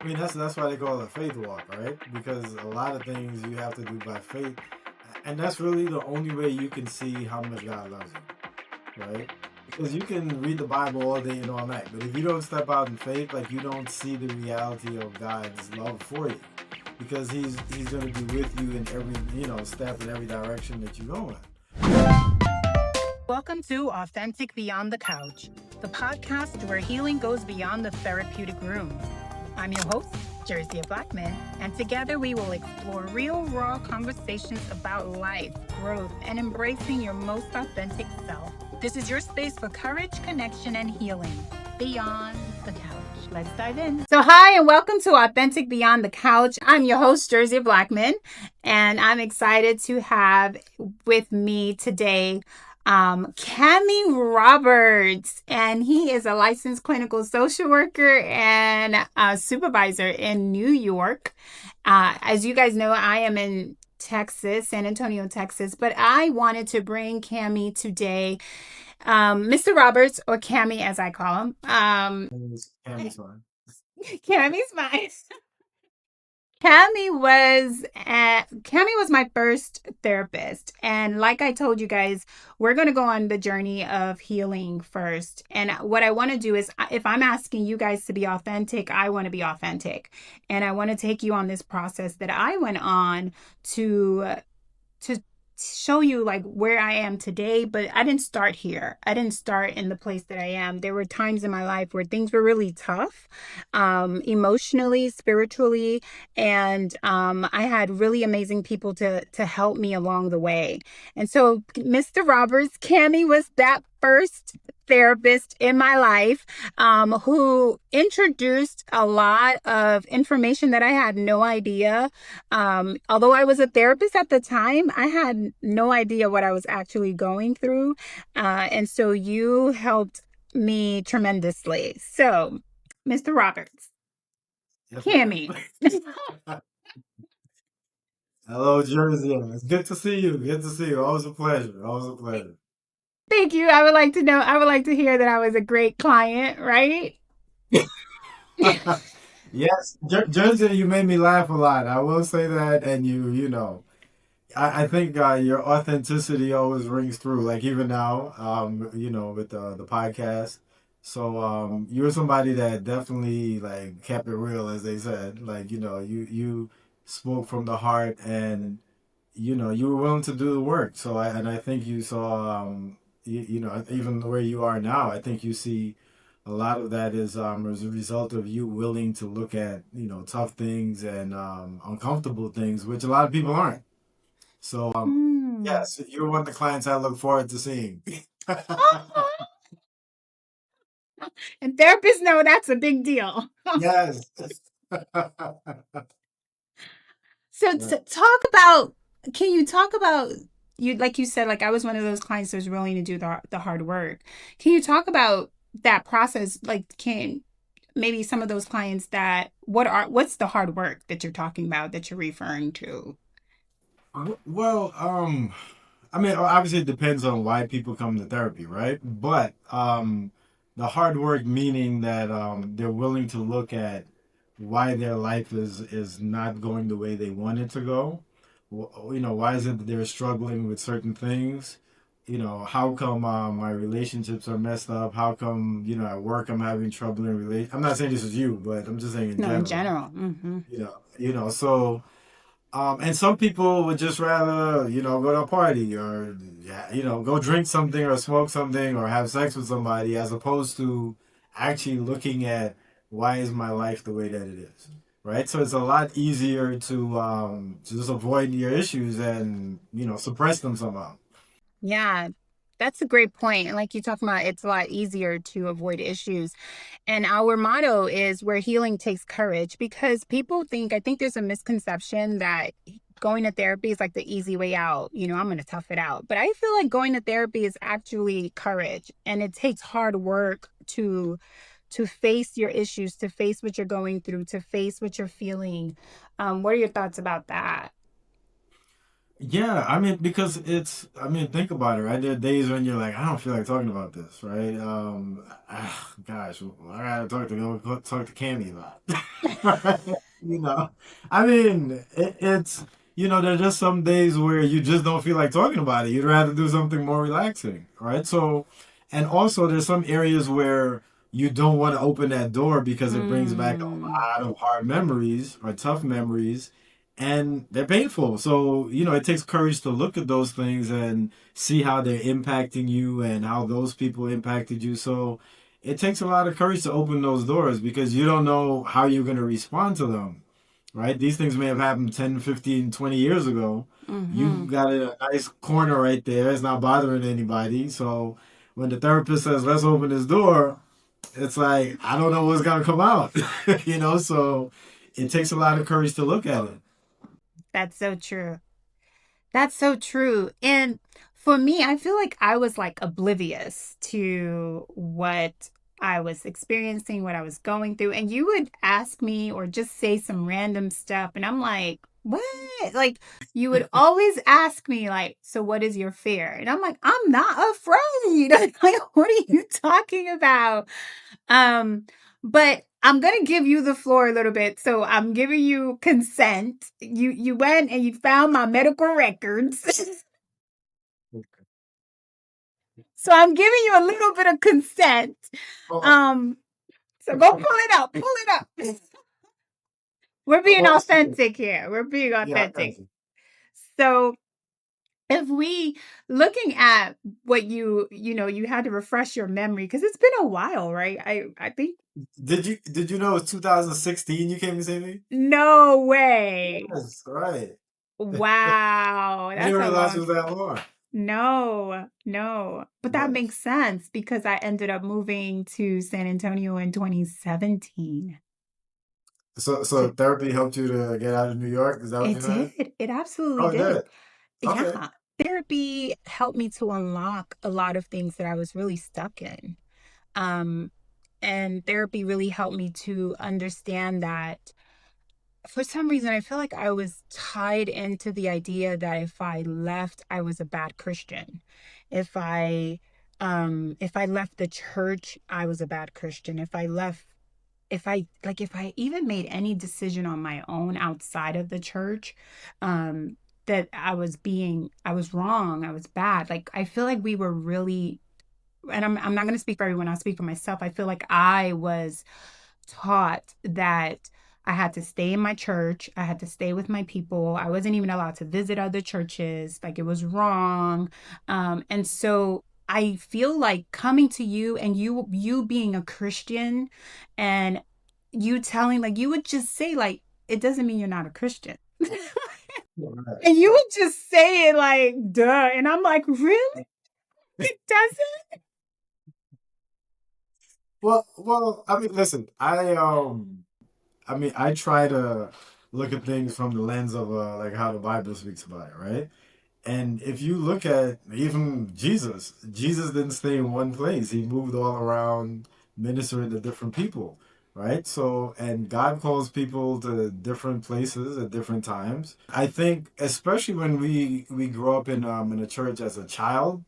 I mean, that's why they call it a faith walk, right? Because a lot of things you have to do by faith, and that's really the only way you can see how much God loves you, right? Because you can read the Bible all day and all night, but if you don't step out in faith, like you don't see the reality of God's love for you, because He's going to be with you in every step in every direction that you go in. Welcome to Authentic Beyond the Couch, the podcast where healing goes beyond the therapeutic room. I'm your host, Jirzia Blackmon, and together we will explore real, raw conversations about life, growth, and embracing your most authentic self. This is your space for courage, connection, and healing beyond the couch. Let's dive in. So, hi, and welcome to Authentic Beyond the Couch. I'm your host, Jirzia Blackmon, and I'm excited to have with me today Cami Roberts, and he is a licensed clinical social worker and a supervisor in New York. As you guys know, I am in Texas, San Antonio, Texas, but I wanted to bring Cami today, Mr. Roberts, or Cami as I call him. Cammy's fine. Cami's mine. Cami was my first therapist, and like I told you guys, we're going to go on the journey of healing first. And what I want to do is, if I'm asking you guys to be authentic, I want to be authentic, and I want to take you on this process that I went on to show you like where I am today. But I didn't start here. I didn't start in the place that I am. There were times in my life where things were really tough, emotionally, spiritually, and I had really amazing people to help me along the way. And so Mr. Roberts, Cami was that first therapist in my life, who introduced a lot of information that I had no idea. Although I was a therapist at the time, I had no idea what I was actually going through. And so you helped me tremendously. So, Mr. Roberts, Yes, Cami. ma'am. Hello, Jersey. It's good to see you. Good to see you. Always a pleasure. Always a pleasure. Thank you. I would like to know, I would like to hear that I was a great client, right? Yes, Jersey, you made me laugh a lot. I will say that, and I think your authenticity always rings through. Like even now, with the podcast. So you're somebody that definitely like kept it real, as they said. Like you spoke from the heart, and you were willing to do the work. So I think you saw even where you are now. I think you see a lot of that is as a result of you willing to look at tough things and uncomfortable things, which a lot of people aren't. So Mm. yes, you're one of the clients I look forward to seeing. And therapists know that's a big deal. Yes. So Right. talk about, can you talk about, you like you said, like I was one of those clients that was willing to do the hard work. Can you talk about that process? Like can maybe some of those clients that what's the hard work that you're talking about that you're referring to? Well, I mean, obviously it depends on why people come to therapy, right? But the hard work meaning that they're willing to look at why their life is not going the way they want it to go. Why is it that they're struggling with certain things? How come my relationships are messed up? How come at work I'm having trouble in relation? I'm not saying this is you, but I'm just saying in No, in general. general. Mm-hmm. So. And some people would just rather, go to a party or, yeah, go drink something or smoke something or have sex with somebody as opposed to actually looking at why is my life the way that it is, right? So it's a lot easier to just avoid your issues and, suppress them somehow. Yeah, that's a great point. And like you talking about, it's a lot easier to avoid issues. And our motto is where healing takes courage because people think, I think there's a misconception that going to therapy is like the easy way out. I'm going to tough it out. But I feel like going to therapy is actually courage and it takes hard work to face your issues, to face what you're going through, to face what you're feeling. What are your thoughts about that? Yeah, I mean, because I mean, think about it, right? There are days when you're like, I don't feel like talking about this, right? Gosh, I gotta talk to Cammy about it. You know, I mean, there's just some days where you just don't feel like talking about it. You'd rather do something more relaxing, right? So, and also there's some areas where you don't want to open that door because it brings back a Mm, lot of hard memories or tough memories and they're painful. So, it takes courage to look at those things and see how they're impacting you and how those people impacted you. So, it takes a lot of courage to open those doors because you don't know how you're going to respond to them, right? These things may have happened 10, 15, 20 years ago. You mm-hmm. got a nice corner right there. It's not bothering anybody. So, when the therapist says, let's open this door, it's like, I don't know what's going to come out, So, it takes a lot of courage to look at it. That's so true. That's so true. And for me, I feel like I was like oblivious to what I was experiencing, what I was going through. And you would ask me or just say some random stuff. And I'm like, what? Like, you would always ask me, like, so what is your fear? And I'm like, I'm not afraid. Like, what are you talking about? Um, but I'm gonna give you the floor a little bit. So I'm giving you consent. You went and you found my medical records. So I'm giving you a little bit of consent. Well, Um, so go pull it up. Pull it up. We're being well, authentic here. We're being yeah, I got authentic. you. So if we looking at what you had to refresh your memory because it's been a while, right? I think Did you know it's 2016 you came to see me? no way. Yes, right. Wow, I that's didn't a realize it long was that long. no, no. But that Yes. makes sense because I ended up moving to San Antonio in 2017. So therapy helped you to get out of New York? Is that what It you're saying? did. It absolutely Oh, it did. did. Okay. Yeah. Therapy helped me to unlock a lot of things that I was really stuck in. Um, and therapy really helped me to understand that for some reason I feel like I was tied into the idea that if I left I was a bad Christian. If I left the church I was a bad Christian. If I even made any decision on my own outside of the church, um that I was wrong, I was bad. Like I feel like we were really, and I'm not going to speak for everyone, I'll speak for myself. I feel like I was taught that I had to stay in my church, I had to stay with my people. I wasn't even allowed to visit other churches. Like it was wrong. And so I feel like coming to you and you being a Christian and you telling like you would just say like it doesn't mean you're not a Christian. Right. And you would just say it like duh. And I'm like, really? It doesn't? Well, I mean, listen, I try to look at things from the lens of like how the Bible speaks about it, right? And if you look at even Jesus didn't stay in one place. He moved all around, ministering to different people, right? So, and God calls people to different places at different times. I think, especially when we grow up in a church as a child,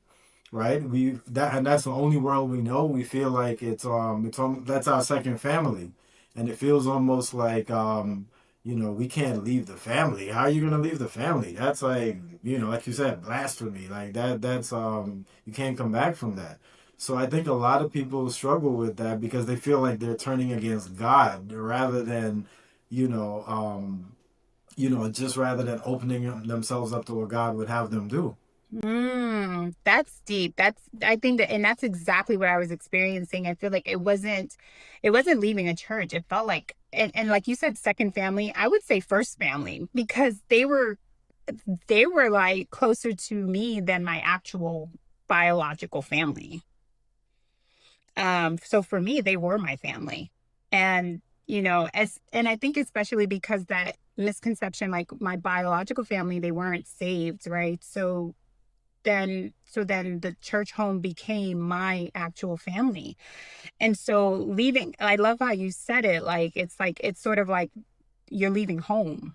right? That's the only world we know. We feel like that's our second family, and it feels almost like we can't leave the family. How are you gonna leave the family? That's like like you said, blasphemy. Like that's you can't come back from that. So I think a lot of people struggle with that because they feel like they're turning against God rather than you know um just rather than opening themselves up to what God would have them do. That's deep. I think that, and that's exactly what I was experiencing. I feel like it wasn't leaving a church. It felt like, and like you said, second family, I would say first family because they were like closer to me than my actual biological family. So for me, they were my family. And, and I think especially because that misconception, like my biological family, they weren't saved, right? So then the church home became my actual family. And so leaving, I love how you said it, like it's sort of like you're leaving home.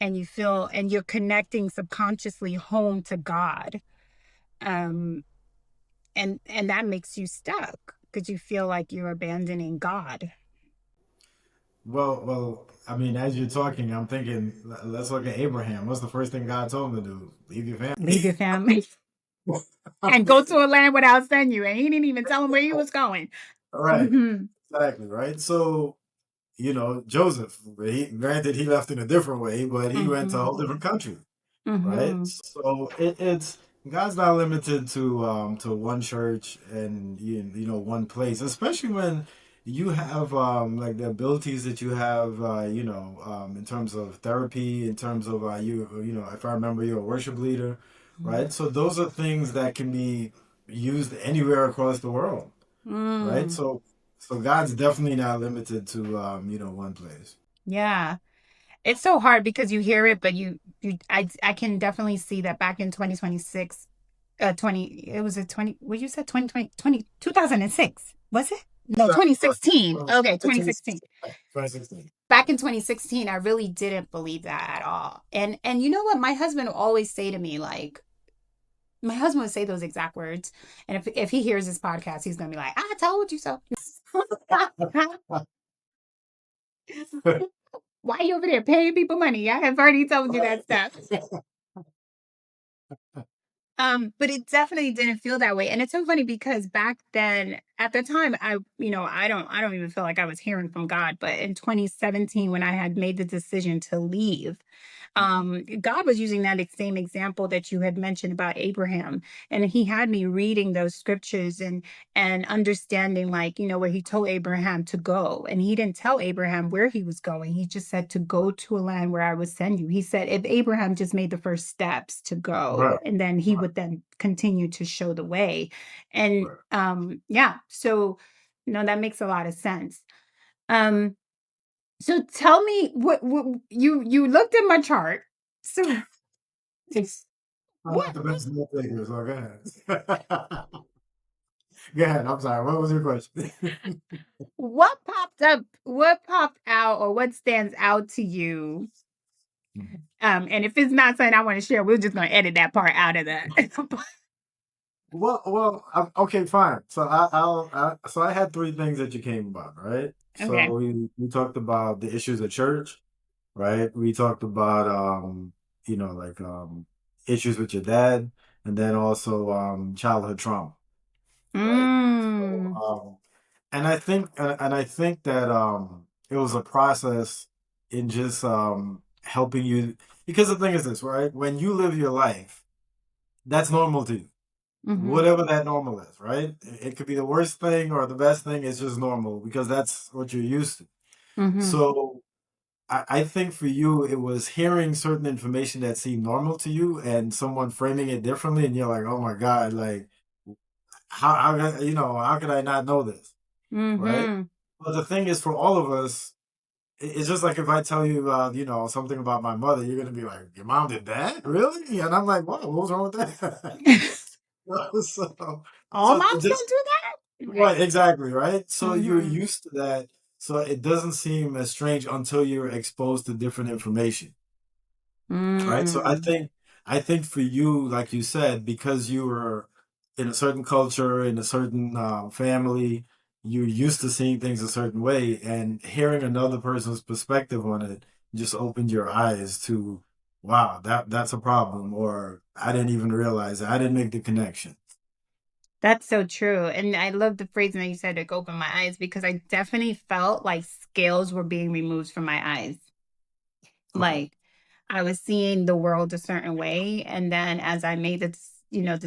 and you feel and you're connecting subconsciously home to God. Um and that makes you stuck because you feel like you're abandoning God. I mean, as you're talking, I'm thinking, let's look at Abraham. What's the first thing God told him to do? Leave your family. Leave your family and go to a land without send you. And he didn't even tell him where he was going. Right. Mm-hmm. Exactly. Right. So, Joseph, granted, he left in a different way, but he went to a Mm-hmm. whole different country. Right? Mm-hmm. So it's God's not limited to one church and one place, especially when you have like the abilities that you have, in terms of therapy, in terms of if I remember, you're a worship leader, right? So those are things that can be used anywhere across the world, right? Mm. So God's definitely not limited to one place. Yeah. It's so hard because you hear it, but I can definitely see that back in 2026, 20, it was a 20, what you said, 2020 2006 was it? No, 2016. Okay, 2016. 2016. Back in 2016, I really didn't believe that at all. And you know what? My husband would always say to me, like, my husband would say those exact words. And if he hears this podcast, he's gonna be like, I told you so. Why are you over there paying people money? I have already told you that stuff. But it definitely didn't feel that way. And it's so funny because back then, at the time, I don't even feel like I was hearing from God. But in 2017, when I had made the decision to leave, God was using that same example that you had mentioned about Abraham, and he had me reading those scriptures and understanding, like, where he told Abraham to go, and he didn't tell Abraham where he was going. He just said to go to a land where I would send you. He said if Abraham just made the first steps to go, Right. and then he Right. would then continue to show the way. And Right. yeah, so no, that makes a lot of sense. Um, so tell me what you looked at my chart. So I'm what not the best note taker, so go ahead. Go ahead. I'm sorry. What was your question? what popped up? What popped out, or what stands out to you? And if it's not something I want to share, we're just gonna edit that part out of that. Okay, fine. So so I had three things that you came about, right? So Okay. we talked about the issues at church, right? We talked about like issues with your dad, and then also childhood trauma, right? So, Mm. and I think that it was a process in just helping you, because the thing is this, right? When you live your life, that's normal to you, Mm-hmm. whatever that normal is, right? It could be the worst thing or the best thing. It's just normal because that's what you're used to. Mm-hmm. So I think for you, it was hearing certain information that seemed normal to you and someone framing it differently, and you're like, oh my God, like how could I not know this, right? Mm-hmm. But the thing is, for all of us, it's just like if I tell you, something about my mother, you're gonna be like, "Your mom did that, really?" And I'm like, "What? What was wrong with that?" so, All so moms don't just do that, right? right, exactly, right. So you're Mm-hmm. used to that, so it doesn't seem as strange until you're exposed to different information, right? So I Mm. think I think for you, like you said, because you were in a certain culture, in a certain family, you're used to seeing things a certain way, and hearing another person's perspective on it just opened your eyes to, wow, that's a problem, or I didn't even realize it. I didn't make the connection. That's so true. And I love the phrase that you said, to open my eyes, because I definitely felt like scales were being removed from my eyes. Okay. Like I was seeing the world a certain way. And then as I made the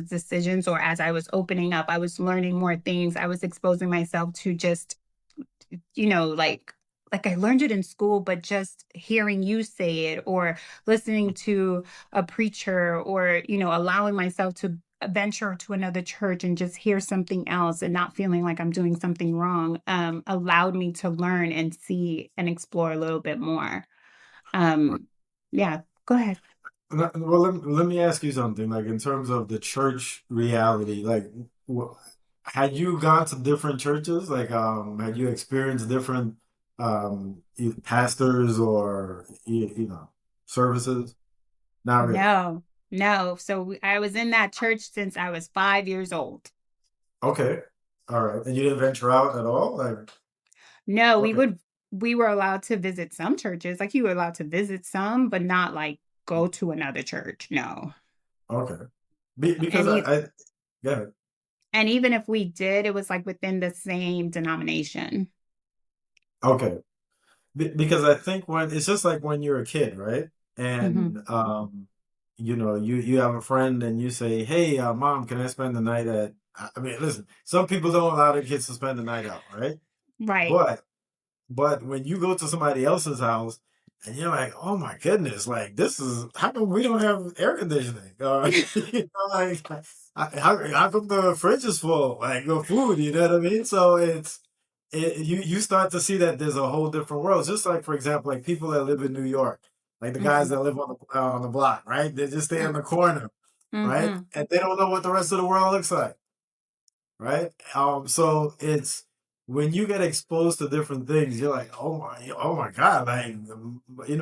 decisions, or as I was opening up, I was learning more things. I was exposing myself to just, like I learned it in school, but just hearing you say it, or listening to a preacher, or, allowing myself to venture to another church and just hear something else and not feeling like I'm doing something wrong, allowed me to learn and see and explore a little bit more. Um, yeah, go ahead. Well, let me ask you something. Like in terms of the church reality, like wh- had you gone to different churches? Like, had you experienced different pastors or services? Not really. No, no. So I was in that church since I was 5 years old. Okay. All right. And you didn't venture out at all? Like, No, okay. we were allowed to visit some churches. Like you were allowed to visit some, but not like go to another church. No. Okay. Because And yeah. and even if we did, it was like within the same denomination. Okay. Because I think when it's just like when you're a kid, right? Hmm. And you have a friend and you say, "Hey, mom, can I spend the night at?" I mean, listen, some people don't allow their kids to spend the night out, right? Right. But when you go to somebody else's house and you're like, oh my goodness, like this is how come we don't have air conditioning? Like how come the fridge is full, like of food? You know what I mean? So you start to see that there's a whole different world. Just like for example, like people that live in New York, like the guys Hmm. that live on the block, right? They just stay in the corner, right? Hmm. And they don't know what the rest of the world looks like, right? So it's when you get exposed to different things, you're like, oh my God, like,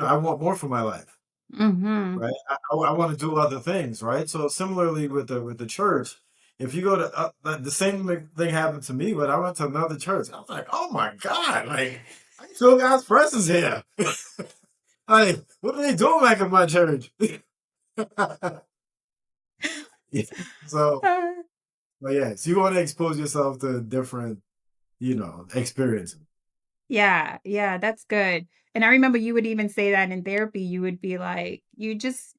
I want more for my life, Hmm. right? I want to do other things, right? So similarly with the church, if you go to the same thing happened to me, but I went to another church. I was like, oh my God, like I feel God's presence here. Like, what are they doing back in my church? Yeah. So, but yeah, so you want to expose yourself to different experience. Yeah, yeah, that's good. And I remember you would even say that in therapy, you would be like,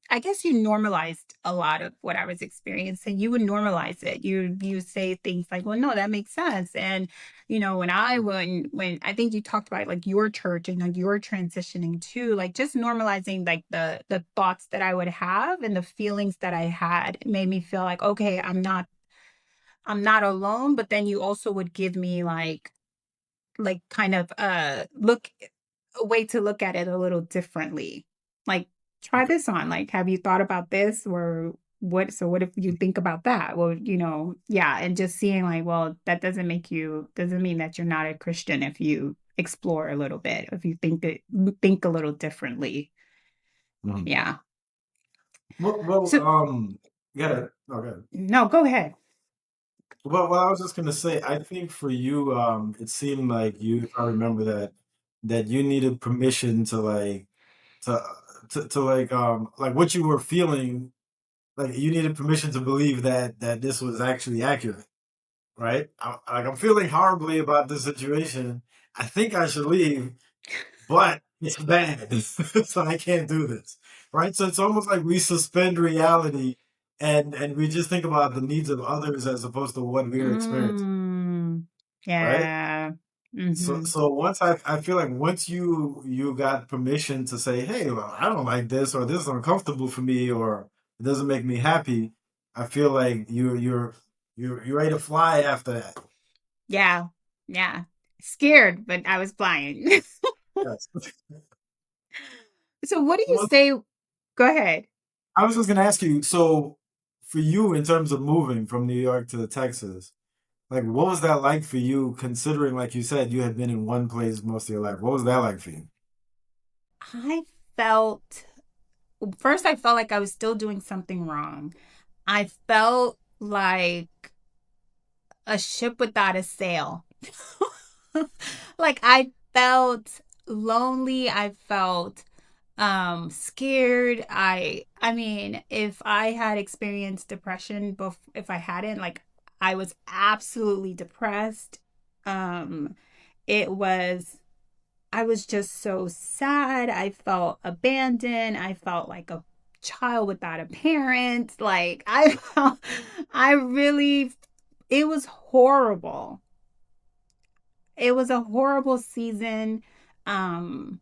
I guess you normalized a lot of what I was experiencing. You would normalize it. You say things like, well, no, that makes sense. And, when I think you talked about like your church and like your transitioning too, like just normalizing like the thoughts that I would have and the feelings that I had made me feel like, okay, I'm not alone. But then you also would give me like kind of look a way to look at it a little differently. Like try Okay. this on. Like have you thought about this or what if you think about that? Well, yeah, and just seeing like, well, that doesn't mean that you're not a Christian if you explore a little bit, if you think a little differently. Mhm. Yeah. Well, So yeah. Okay. no, go ahead. Well, I was just gonna say, I think for you, it seemed like you, if I remember that you needed permission to to like what you were feeling, like you needed permission to believe that this was actually accurate, right? I'm feeling horribly about this situation. I think I should leave, but it's bad, so I can't do this, right? So it's almost like we suspend reality and we just think about the needs of others as opposed to what we're experiencing, Mm, right? yeah. So Mm-hmm. so once I feel like once you got permission to say, hey, well, I don't like this or this is uncomfortable for me or it doesn't make me happy, I feel like you're ready to fly after that. Yeah. Yeah. Scared, but I was flying. Yes. So what do you Well, say? Go ahead. I was just gonna ask you, so for you in terms of moving from New York to Texas, like what was that like for you, considering like you said you had been in one place most of your life? What was that like for you? I felt first I felt like I was still doing something wrong. I felt like a ship without a sail. Like I felt lonely, I felt scared. I mean, if I had experienced depression if I hadn't, like I was absolutely depressed. Um it was I was just so sad. I felt abandoned. I felt like a child without a parent. Like I felt, I really, it was horrible. It was a horrible season. Um,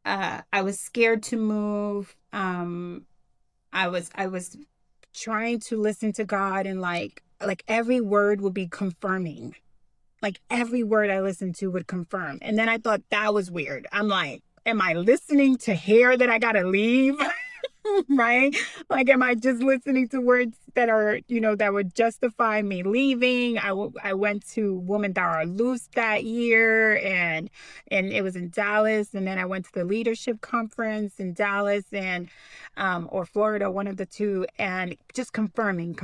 I was scared to move. I was trying to listen to God and like every word would be confirming. Like every word I listened to would confirm. And then I thought that was weird. I'm like, am I listening to hear that I gotta leave? right? Like, am I just listening to words that are, that would justify me leaving? I went to Women That Are Loose that year, and it was in Dallas. And then I went to the leadership conference in Dallas or Florida, one of the two, and just confirming.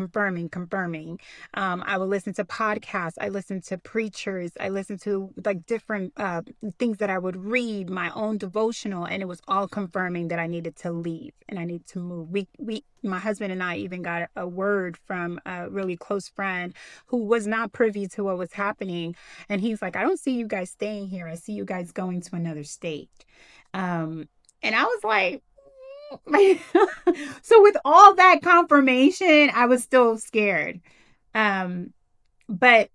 I would listen to podcasts. I listened to preachers. I listened to like different things that I would read, my own devotional, and it was all confirming that I needed to leave and I needed to move. My husband and I even got a word from a really close friend who was not privy to what was happening, and he's like, "I don't see you guys staying here. I see you guys going to another state." Um, and I was like, so with all that confirmation, I was still scared. Um, but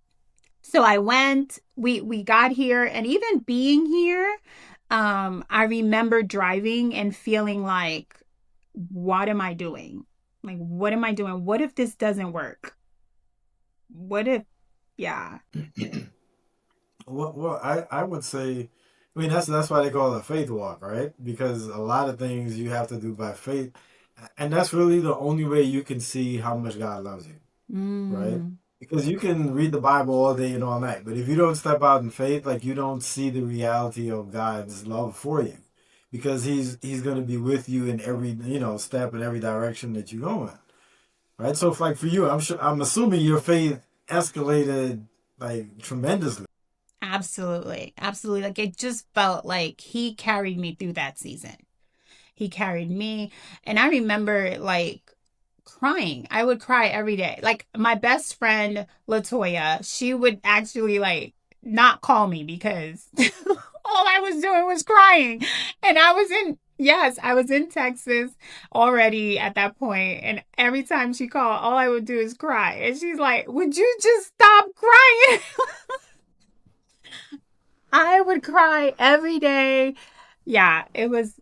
so I went, we got here, and even being here, I remember driving and feeling like, what am I doing? Like, what am I doing? What if this doesn't work? What if, yeah. I would say, I mean, that's why they call it a faith walk, right? Because a lot of things you have to do by faith, and that's really the only way you can see how much God loves you, right? Mm, Because you can read the Bible all day and all night, but if you don't step out in faith, like you don't see the reality of God's love for you, because He's going to be with you in every step in every direction that you go in, right? So, if, like for you, I'm assuming your faith escalated like tremendously. absolutely. Absolutely. Like, it just felt like he carried me through that season. He carried me. And I remember like crying. I would cry every day. Like my best friend, Latoya, she would actually like not call me because all I was doing was crying. And I was in Texas already at that point. And every time she called, all I would do is cry. And she's like, "Would you just stop crying?" I would cry every day. Yeah, it was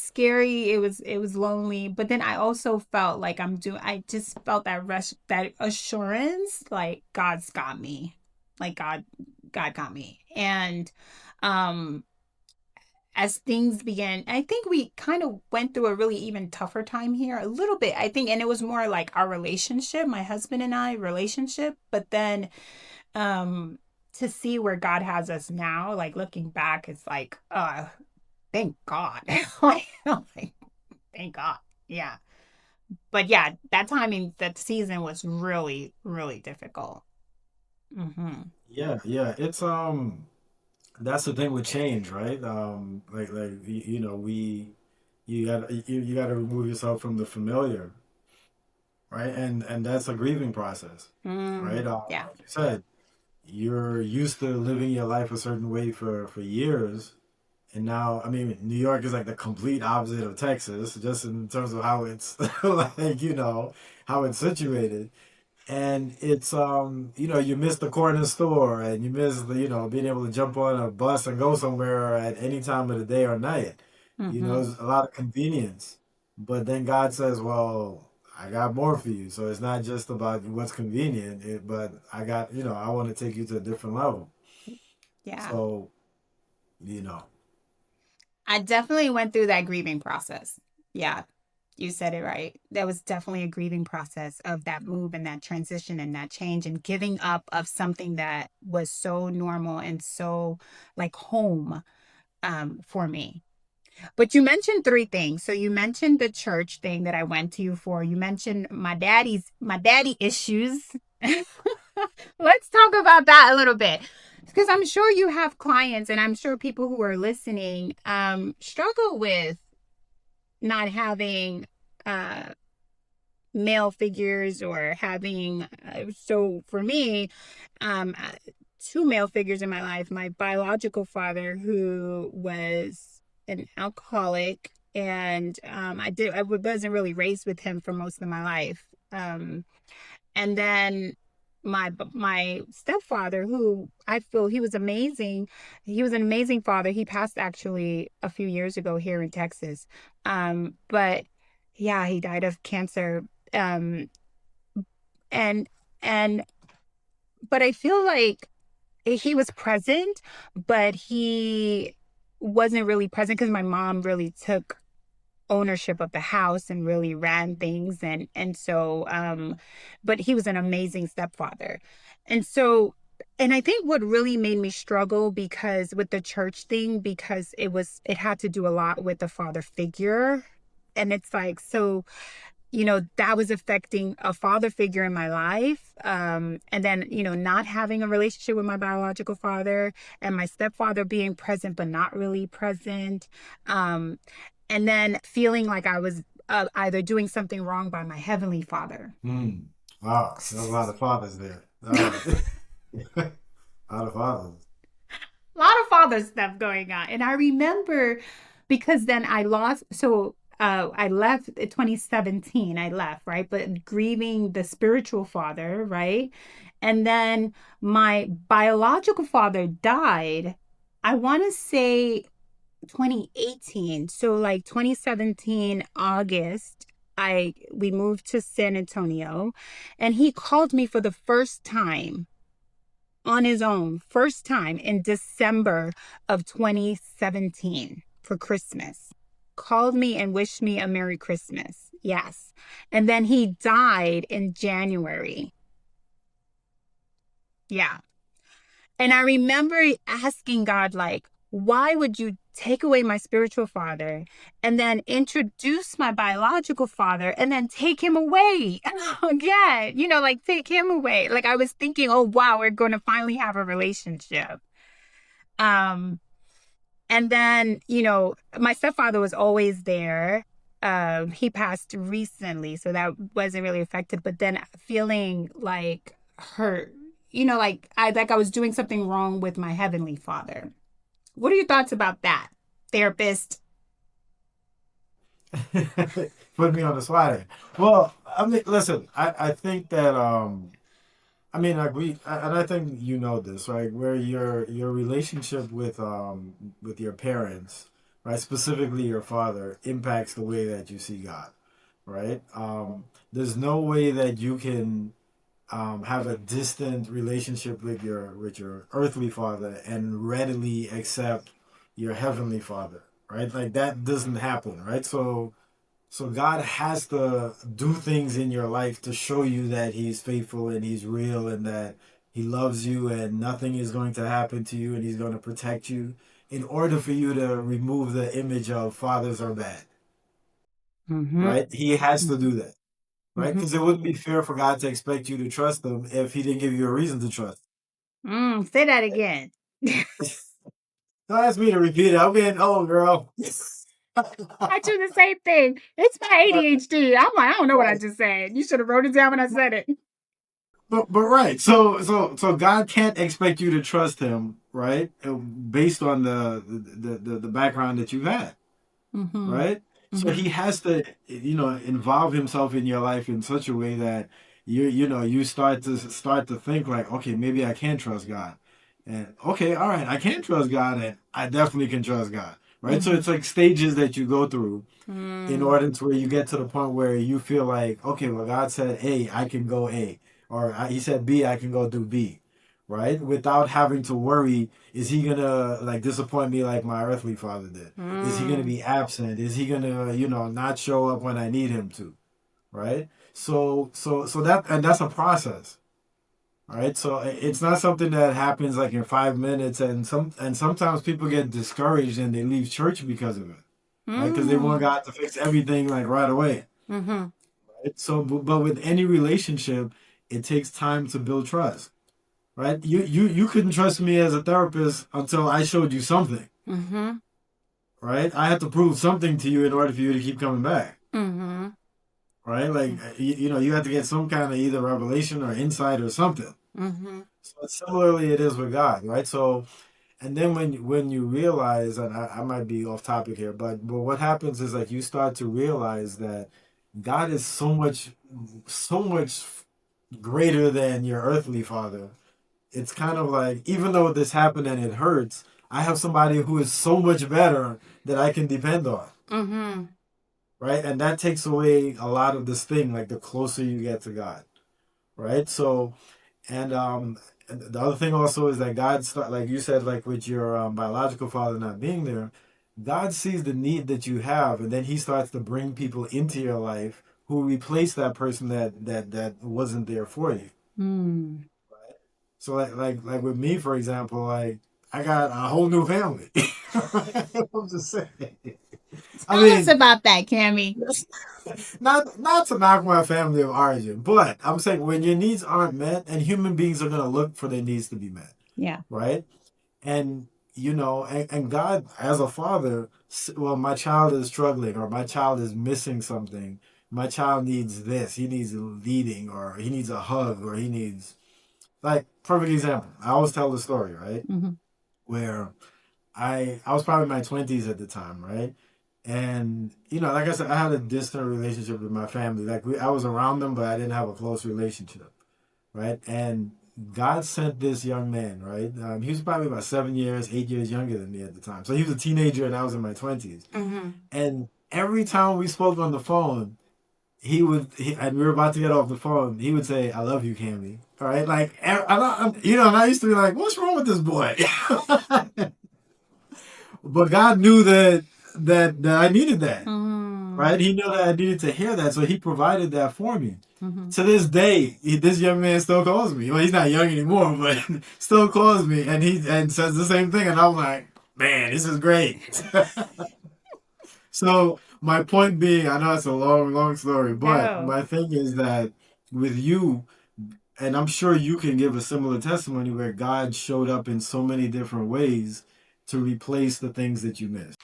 scary. It was lonely, but then I also felt like I just felt that rush, that assurance, like God's got me. Like God got me. And um as things began, I think we kind of went through a really even tougher time here a little bit. I think, and it was more like our relationship, my husband and I relationship, but then um to see where God has us now, like looking back, it's like, thank God. Like, thank God. Yeah. But yeah, that season was really, really difficult. Hmm. Yeah, yeah. It's that's the thing with change, right? Like you gotta remove yourself from the familiar, right? And that's a grieving process, right? Yeah. Like you said, you're used to living your life a certain way for years, and now, I mean, New York is like the complete opposite of Texas, just in terms of how it's like, how it's situated. And it's you miss the corner store, and you miss the being able to jump on a bus and go somewhere at any time of the day or night. Hmm. There's a lot of convenience, but then God says, well, I got more for you. So it's not just about what's convenient, but I got, I want to take you to a different level. Yeah. So you know I definitely went through that grieving process. Yeah. You said it right. There was definitely a grieving process of that move and that transition and that change and giving up of something that was so normal and so like home for me. But you mentioned three things. So you mentioned the church thing that I went to you for. You mentioned my daddy issues. Let's talk about that a little bit. Because I'm sure you have clients and I'm sure people who are listening struggle with not having uh male figures or having so for me two male figures in my life, my biological father who was an alcoholic, and I wasn't really raised with him for most of my life, and then my stepfather, who I feel he was amazing. He was an amazing father. He passed actually a few years ago here in Texas, but yeah, he died of cancer. um and and but I feel like he was present, but he wasn't really present because my mom really took ownership of the house and really ran things. And so but he was an amazing stepfather. And so and I think what really made me struggle because with the church thing, because it had to do a lot with the father figure. And it's like, so that was affecting a father figure in my life. And then, not having a relationship with my biological father, and my stepfather being present, but not really present. Um, and then feeling like I was either doing something wrong by my heavenly father. Hmm. Wow, there's a lot of fathers there. All right. A lot of fathers. A lot of father stuff going on. And I remember because then I lost, so I left in 2017, I left, right? But grieving the spiritual father, right? And then my biological father died, I want to say 2018. So like 2017, August, we moved to San Antonio, and he called me for the first time on his own, first time in December of 2017 for Christmas. Called me and wished me a Merry Christmas. Yes. And then he died in January. Yeah. And I remember asking God, like, why would you take away my spiritual father and then introduce my biological father and then take him away again? Like take him away. Like I was thinking, oh, wow, we're going to finally have a relationship. Um, and then, my stepfather was always there. He passed recently, so that wasn't really affected. But then feeling like hurt, like I was doing something wrong with my heavenly father. What are your thoughts about that, therapist? Put me on the spot here. Well, I mean, listen, I think that I mean, like and I think you know this, right? Where your relationship with your parents, right, specifically your father, impacts the way that you see God, right? There's no way that you can have a distant relationship with your earthly father and readily accept your heavenly father, right? Like that doesn't happen, right? So God has to do things in your life to show you that He's faithful and He's real and that He loves you and nothing is going to happen to you and He's going to protect you in order for you to remove the image of fathers are bad, Mm-hmm. right? He has to do that, right? Mm-hmm. Because it wouldn't be fair for God to expect you to trust Him if He didn't give you a reason to trust. Say that again. Don't ask me to repeat it. I'm getting old, girl. I do the same thing. It's my ADHD. I'm like, I don't know what I Right. just said. You should have wrote it down when I said it. But right, so God can't expect you to trust Him, right? Based on the background that you've had, Mm-hmm. right? So Mm-hmm. He has to, involve Himself in your life in such a way that you start to think like, okay, maybe I can trust God, and okay, all right, I can trust God, and I definitely can trust God, right? So Mm-hmm. it's like stages that you go through in Mm. order to where you get to the point where you feel like, okay, well, God said A, I can go A, or He said B, I can go do B, right? Without having to worry, is He gonna like disappoint me like my earthly father did? Is He gonna Mm. be absent? Is He gonna, not show up when I need Him to, right? So that's a process. Right, so it's not something that happens like in 5 minutes, and sometimes people get discouraged and they leave church because of it, right? Because they want Mm. God to fix everything like right away. Mm-hmm. Right? So, but with any relationship, it takes time to build trust, right? You couldn't trust me as a therapist until I showed you something, Mm-hmm. right? I had to prove something to you in order for you to keep coming back, Mm-hmm. right? Like you have to get some kind of either revelation or insight or something. Mm-hmm. So similarly, it is with God, right? So and then when you realize, and I might be off topic here, but what happens is like you start to realize that God is so much greater than your earthly father. It's kind of like even though this happened and it hurts, I have somebody who is so much better that I can depend on, Mm-hmm. right? And that takes away a lot of this thing, like the closer you get to God, right? So and the other thing also is that God start like you said, like with your biological father not being there, God sees the need that you have, and then He starts to bring people into your life who replace that person that wasn't there for you. Mm. So like with me, for example, like I got a whole new family. I'm just saying. I Tell us mean, about that, Cammy. not to knock my family of origin, but I'm saying when your needs aren't met, and human beings are gonna look for their needs to be met, Yeah. right? And and God as a father, well, my child is struggling, or my child is missing something. My child needs this. He needs leading, or he needs a hug, or he needs, like, perfect example. I always tell the story, right? Mm-hmm. Where I was probably in my 20s at the time, right? And like I said, I had a distant relationship with my family. Like I was around them, but I didn't have a close relationship, right? And God sent this young man, right? He was probably about 7 years, 8 years younger than me at the time. So he was a teenager, and I was in my 20s. Mm-hmm. And every time we spoke on the phone, and we were about to get off the phone, he would say, "I love you, Cammy." All right, like and I used to be like, "What's wrong with this boy?" But God knew that I needed that, Mm. right? He knew that I needed to hear that, so He provided that for me. Mm-hmm. To this day, this young man still calls me. Well, he's not young anymore, but still calls me, and says the same thing, and I'm like, man, this is great. So my point being, I know it's a long, long story, but No. my thing is that with you, and I'm sure you can give a similar testimony where God showed up in so many different ways to replace the things that you missed.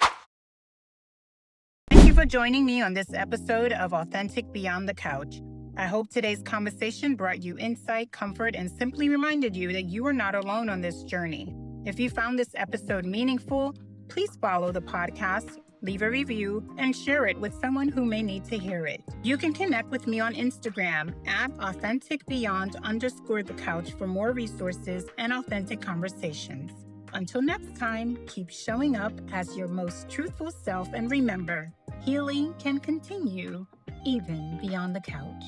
Thank you for joining me on this episode of Authentic Beyond the Couch. I hope today's conversation brought you insight, comfort, and simply reminded you that you are not alone on this journey. If you found this episode meaningful, please follow the podcast, leave a review, and share it with someone who may need to hear it. You can connect with me on Instagram at authenticbeyond_the couch for more resources and authentic conversations. Until next time, keep showing up as your most truthful self, and remember, healing can continue even beyond the couch.